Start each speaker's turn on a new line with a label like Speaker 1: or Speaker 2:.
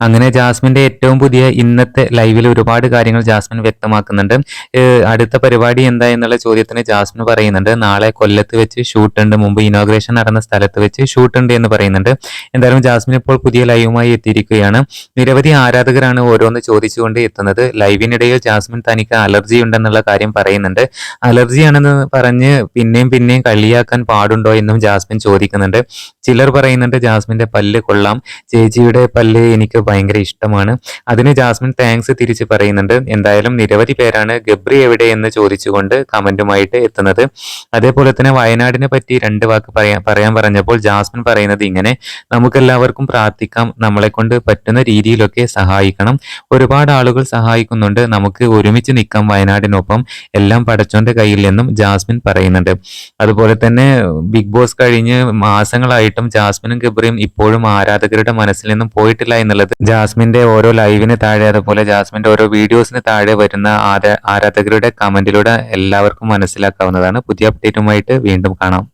Speaker 1: അങ്ങനെ ജാസ്മിന്റെ ഏറ്റവും പുതിയ ഇന്നത്തെ ലൈവിൽ ഒരുപാട് കാര്യങ്ങൾ ജാസ്മിൻ വ്യക്തമാക്കുന്നുണ്ട്. അടുത്ത പരിപാടി എന്താ എന്നുള്ള ചോദ്യത്തിന് ജാസ്മിൻ പറയുന്നുണ്ട്, നാളെ കൊല്ലത്ത് വെച്ച് ഷൂട്ട് ഉണ്ട്, മുമ്പ് ഇനോഗ്രേഷൻ നടന്ന സ്ഥലത്ത് വെച്ച് ഷൂട്ട് ഉണ്ട് എന്ന് പറയുന്നുണ്ട്. എന്തായാലും ജാസ്മിൻ ഇപ്പോൾ പുതിയ ലൈവുമായി എത്തിയിരിക്കുകയാണ്. നിരവധി ആരാധകരാണ് ഓരോന്ന് ചോദിച്ചുകൊണ്ട് എത്തുന്നത്. ലൈവിനിടയിൽ ജാസ്മിൻ തനിക്ക് അലർജി ഉണ്ടെന്നുള്ള കാര്യം പറയുന്നുണ്ട്. അലർജിയാണെന്ന് പറഞ്ഞ് പിന്നെയും പിന്നെയും കളിയാക്കാൻ പാടുണ്ടോ എന്നും ജാസ്മിൻ ചോദിക്കുന്നുണ്ട്. ചിലർ പറയുന്നുണ്ട് ജാസ്മിന്റെ പല്ല് കൊള്ളാം, ചേച്ചിയുടെ പല്ല് എനിക്ക് ഭയങ്കര ഇഷ്ടമാണ്. അതിന് ജാസ്മിൻ താങ്ക്സ് തിരിച്ച് പറയുന്നുണ്ട്. എന്തായാലും നിരവധി പേരാണ് ഗബ്രി എവിടെ എന്ന് ചോദിച്ചുകൊണ്ട് കമന്റുമായിട്ട് എത്തുന്നത്. അതേപോലെ തന്നെ വയനാടിനെ പറ്റി രണ്ട് വാക്ക് പറയാൻ പറഞ്ഞപ്പോൾ ജാസ്മിൻ പറയുന്നത് ഇങ്ങനെ, നമുക്കെല്ലാവർക്കും പ്രാർത്ഥിക്കാം, നമ്മളെ കൊണ്ട് പറ്റുന്ന രീതിയിലൊക്കെ സഹായിക്കണം. ഒരുപാട് ആളുകൾ സഹായിക്കുന്നുണ്ട്, നമുക്ക് ഒരുമിച്ച് നിൽക്കാം വയനാടിനൊപ്പം, എല്ലാം പടച്ചോന്റെ കയ്യിൽ നിന്നും ജാസ്മിൻ പറയുന്നുണ്ട്. അതുപോലെ തന്നെ ബിഗ് ബോസ് കഴിഞ്ഞ് മാസങ്ങളായിട്ടും ജാസ്മിനും ഗബ്രിയും ഇപ്പോഴും ആരാധകരുടെ മനസ്സിൽ നിന്നും പോയിട്ടില്ല എന്നുള്ളത് ജാസ്മിന്റെ ഓരോ ലൈവിന് താഴെ, അതുപോലെ ജാസ്മിന്റെ ഓരോ വീഡിയോസിന് താഴെ വരുന്ന ആരാധകരുടെ കമന്റിലൂടെ എല്ലാവർക്കും മനസ്സിലാക്കാവുന്നതാണ്. പുതിയ അപ്ഡേറ്റുമായിട്ട് വീണ്ടും കാണാം.